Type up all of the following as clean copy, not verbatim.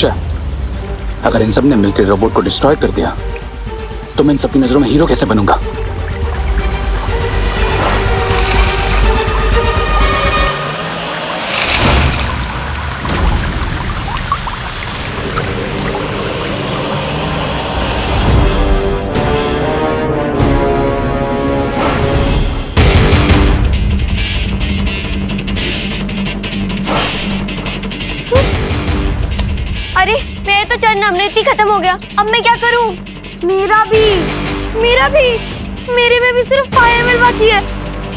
अच्छा, अगर इन सब ने मिलकर रोबोट को डिस्ट्रॉय कर दिया तो मैं इन सबकी नजरों में हीरो कैसे बनूंगा? अरे मेरे तो चढ़ना अमृत ही खत्म हो गया, अब मैं क्या करूं? मेरा भी मेरे में भी सिर्फ फायर मिल बाकी है,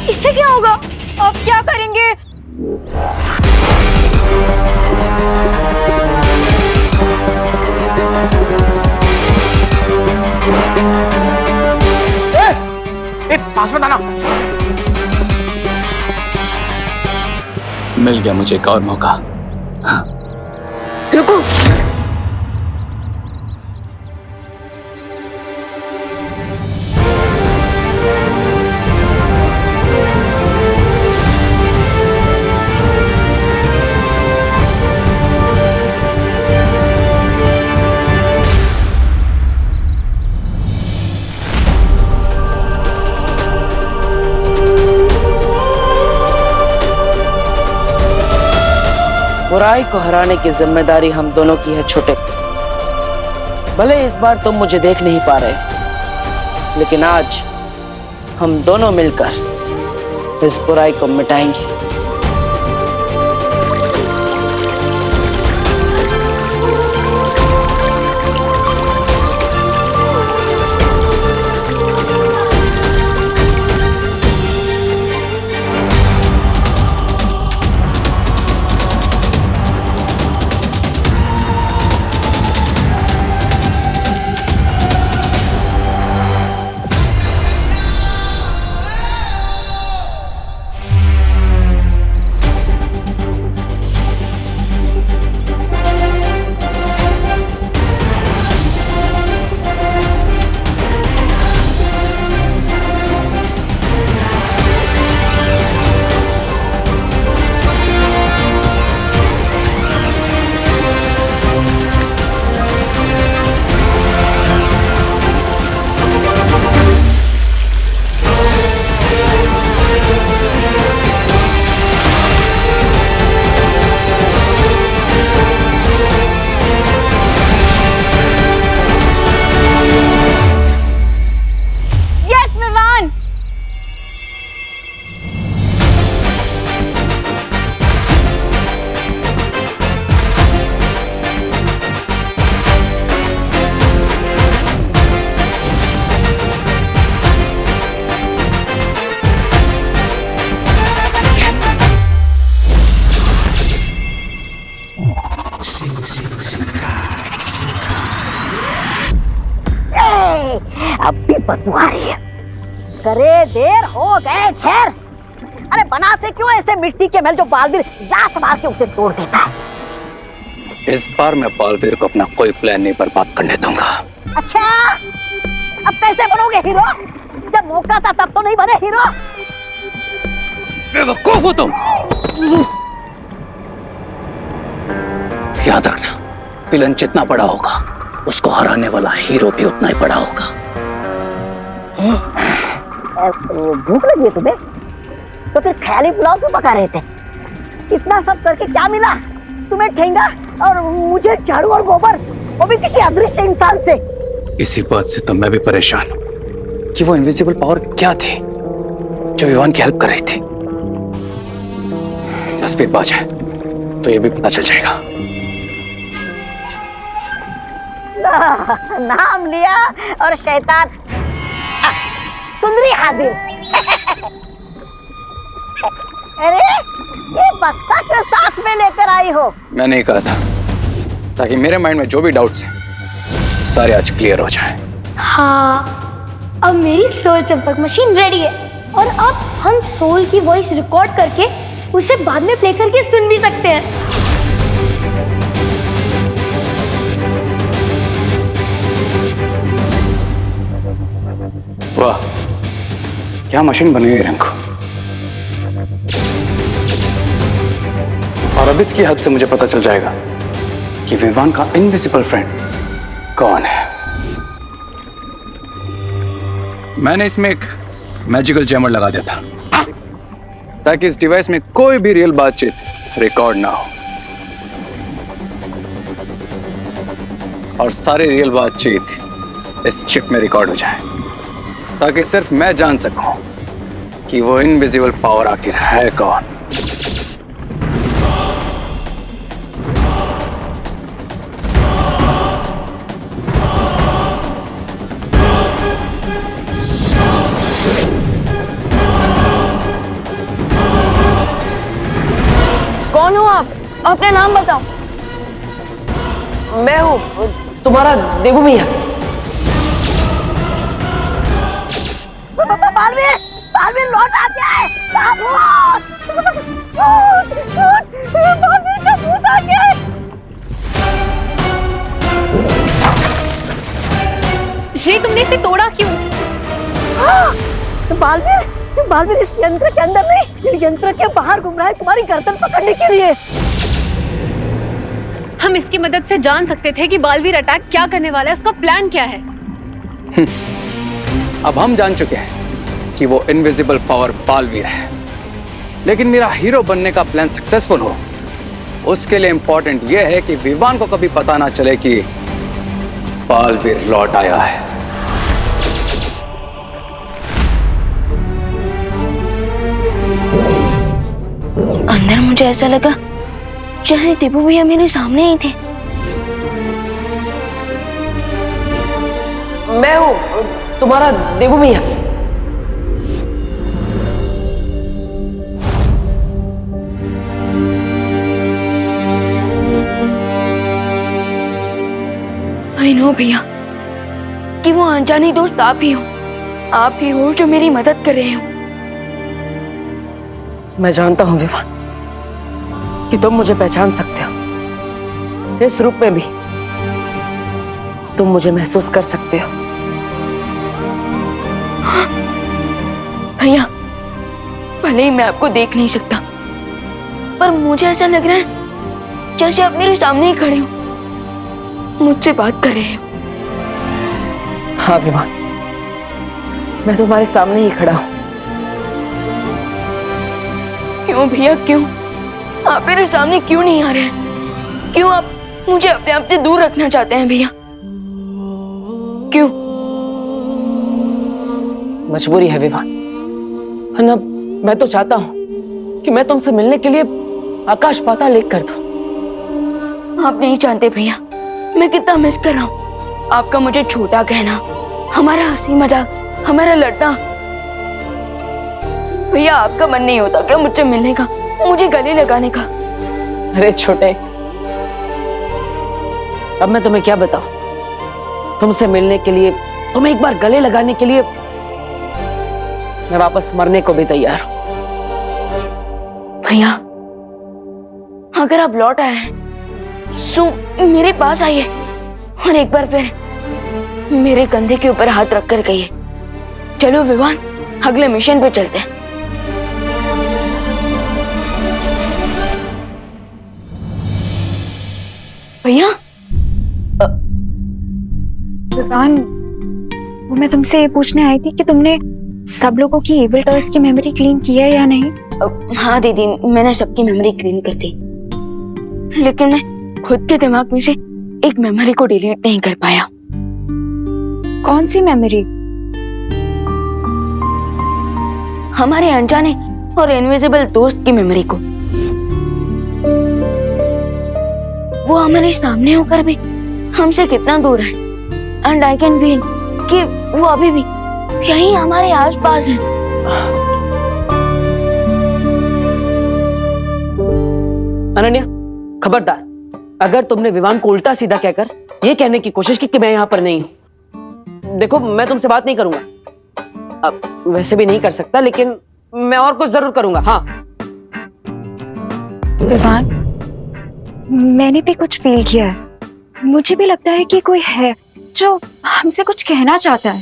इससे क्या होगा? अब क्या करेंगे? पास में आना। मिल गया मुझे एक और मौका। हाँ। रुको। बुराई को हराने की जिम्मेदारी हम दोनों की है छोटे। भले इस बार तुम मुझे देख नहीं पा रहे, लेकिन आज हम दोनों मिलकर इस बुराई को मिटाएंगे। अब भी बदबू आ रही है। करे देर हो गए ठहर। अरे बनाते क्यों ऐसे मिट्टी के महल जो बालवीर लात मार के उसे तोड़ देता है। इस बार मैं बालवीर को अपना कोई प्लान नहीं बर्बाद करने दूंगा। अच्छा, अब कैसे बनोगे हीरो? जब मौका था तब तो नहीं बने हीरो। बेवकूफ हो तुम। याद रखना, विलन जितना बड़ा होगा उसको हराने वाला हीरो भी उतना ही बड़ा होगा। भूख लगी है तुम्हें? तो फिर ख्याली पुलाव क्यों पका रहे थे? इतना सब करके क्या मिला? तुम्हें ठेंगा और मुझे झाड़ू और गोबर, वो भी किसी अदृश्य इंसान से। इसी बात से तो मैं भी परेशान हूं कि वो इनविजिबल पावर क्या थी जो विवान की हेल्प कर रही थी। तस्वीर पा जाए तो ये भी पता चल जाएगा। नाम लिया और शैतान सुंदरी हाजिर। अरे ये बक्सा के साथ में लेकर आई हो? मैंने ही कहा था ताकि मेरे माइंड में जो भी डाउट्स हैं सारे आज क्लियर हो जाएं। हाँ, अब मेरी सोल चंपक मशीन रेडी है और अब हम सोल की वॉइस रिकॉर्ड करके उसे बाद में प्ले करके सुन भी सकते हैं। वाह, क्या मशीन बनी हुई रंको। और अब इसकी हेल्प से मुझे पता चल जाएगा कि विवान का इनविजिबल फ्रेंड कौन है। मैंने इसमें एक मैजिकल जैमर लगा दिया था ताकि इस डिवाइस में कोई भी रियल बातचीत रिकॉर्ड ना हो और सारी रियल बातचीत इस चिप में रिकॉर्ड हो जाए, ताकि सिर्फ मैं जान सकूं कि वो इनविजिबल पावर आखिर है कौन। कौन हो आप? अपना नाम बताओ। मैं हूँ तुम्हारा देवू भैया। बालवीर, बालवीर लौट आ गया है। बालवीर का भूत आ गया है। श्री, तुमने इसे तोड़ा क्यों? बालवीर, बालवीर इस यंत्र के अंदर नहीं, इस यंत्र के बाहर घूम रहा है तुम्हारी गर्दन पकड़ने के लिए। हम इसकी मदद से जान सकते थे कि बालवीर अटैक क्या करने वाला है, उसका प्लान क्या है। अब हम जान चुके हैं कि वो इनविजिबल पावर बालवीर है, लेकिन मेरा हीरो बनने का प्लान सक्सेसफुल हो उसके लिए इंपॉर्टेंट यह है कि विवान को कभी पता ना चले कि बालवीर लौट आया है। अंदर मुझे ऐसा लगा जैसे टिपू भैया मेरे सामने ही थे। मैं हूँ तुम्हारा देवू भैया। आई नो भैया कि वो अनजानी दोस्त आप ही हो। आप ही हो जो मेरी मदद कर रहे हो। मैं जानता हूँ विवान कि तुम मुझे पहचान सकते हो। इस रूप में भी तुम मुझे महसूस कर सकते हो। भैया, भले ही मैं आपको देख नहीं सकता, पर मुझे ऐसा लग रहा है जैसे आप मेरे सामने ही खड़े हो, मुझसे बात कर रहे हो। हाँ विवान, मैं तुम्हारे सामने ही खड़ा हूँ। क्यों भैया, क्यों? आप मेरे सामने क्यों नहीं आ रहे हैं? क्यों आप मुझे अपने आप से दूर रखना चाहते हैं भैया? क्यों? मजबूरी है विवान। वरना मैं तो चाहता हूँ कि मैं तुमसे मिलने के लिए आकाश पाताल एक कर दूं। आप नहीं जानते भैया मैं कितना मिस कर रहा हूँ आपका मुझे छोटा कहना, हमारा हंसी मजाक, हमारा लड़ना। भैया, आपका मन नहीं होता क्या मुझसे मिलने का, मुझे गले लगाने का? अरे छोटे, अब मैं तुम्हें क्या बताऊं? तुमसे मिलने के लिए, तुम्हें एक बार गले लगाने के लिए मैं वापस मरने को भी तैयार हूं। भैया, अगर आप लौट आए हैं सो मेरे पास आइए और एक बार फिर मेरे कंधे के ऊपर हाथ रखकर कहिए, चलो विवान, अगले मिशन पे चलते हैं। भैया, विवान, वो मैं तुमसे ये पूछने आई थी कि तुमने सब लोगों की एबल टॉयज की मेमोरी क्लीन की है या नहीं? हाँ दीदी, मैंने सबकी मेमोरी क्लीन कर दी, लेकिन मैं खुद के दिमाग में से एक मेमोरी को डिलीट नहीं कर पाया। कौन सी मेमोरी? हमारे अनजाने और इनविजिबल दोस्त की मेमोरी को। वो हमारे सामने होकर भी हमसे कितना दूर है, एंड आई कैन फील कि वो अभी भी यहीं हमारे आसपास है। अनन्या, खबरदार, अगर तुमने विवान को उल्टा सीधा कहकर ये कहने की कोशिश की कि मैं यहाँ पर नहीं हूँ। देखो, मैं तुमसे बात नहीं करूंगा, अब वैसे भी नहीं कर सकता, लेकिन मैं और कुछ जरूर करूंगा। हाँ विवान, मैंने भी कुछ फील किया है। मुझे भी लगता है कि कोई है जो हमसे कुछ कहना चाहता है।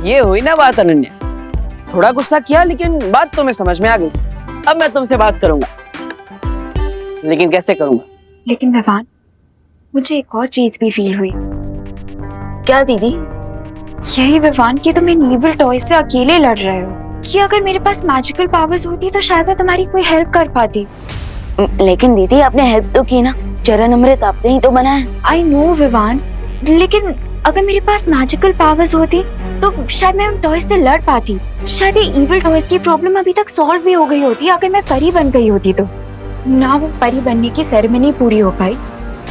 ये हुई ना बात अनन्या। थोड़ा गुस्सा किया, लेकिन बात तुम्हें समझ में आ गई। अब मैं तुमसे बात करूंगा, लेकिन कैसे करूंगा? लेकिन विवान, मुझे एक और चीज भी फील हुई। क्या दीदी? यही विवान कि तुम इन इविल टॉय से अकेले लड़ रहे हो, कि अगर मेरे पास मैजिकल पावर्स होती तो शायद मैं तुम्हारी कोई हेल्प कर पाती। लेकिन दीदी आपने हेल्प तो की ना, चरण अमृत आपने ही तो बनाया। आई नो विवान, लेकिन अगर मेरे पास मैजिकल पावर्स होती तो शायद मैं उन टॉयज से लड़ पाती। शायद ये इविल टॉयज की प्रॉब्लम अभी तक सॉल्व भी हो गई होती अगर मैं परी बन गई होती तो। ना वो परी बनने की सेरेमनी पूरी हो पाई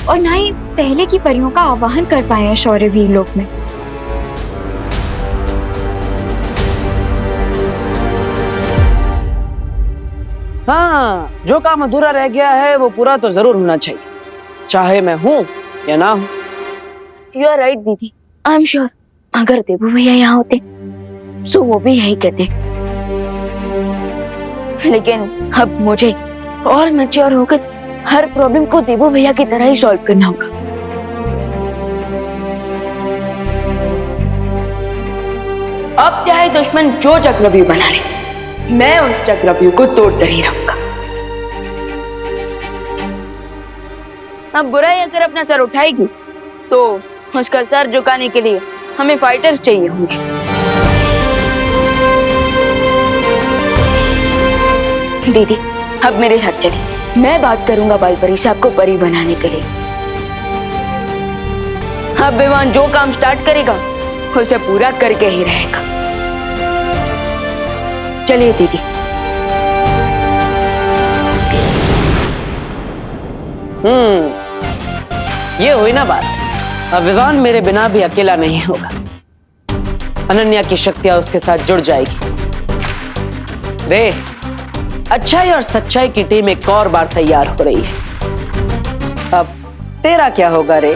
और ना ही पहले की परियों का आवाहन कर पाए हैं शौर्यवीर लोक में। हाँ, जो काम अधूरा रह गया है वो पूरा तो जरूर होना चाहिए, चाहे मैं हूँ या ना हूँ। यू आर राइट दीदी, आई एम श्योर अगर देवू भैया यहाँ होते तो वो भी यही कहते। लेकिन अब मुझे और मैच्योर होकर हर प्रॉब्लम को देवू भैया की तरह ही सॉल्व करना होगा। अब चाहे दुश्मन जो चक्रव्यूह बना ले, मैं उस चक्रव्यूह को तोड़कर ही रहूंगा। अब बुराई अगर अपना सर उठाएगी तो उसका सर झुकाने के लिए हमें फाइटर्स चाहिए होंगे। दीदी अब मेरे साथ चलिए, मैं बात करूंगा बालपरी से आपको परी बनाने के लिए। अब विवान जो काम स्टार्ट करेगा उसे पूरा करके ही रहेगा। चलिए दीदी। ये हुई ना बात। अब विवान मेरे बिना भी अकेला नहीं होगा, अनन्या की शक्तियां उसके साथ जुड़ जाएगी। रे, अच्छाई और सच्चाई की टीम एक और बार तैयार हो रही है। अब तेरा क्या होगा रे?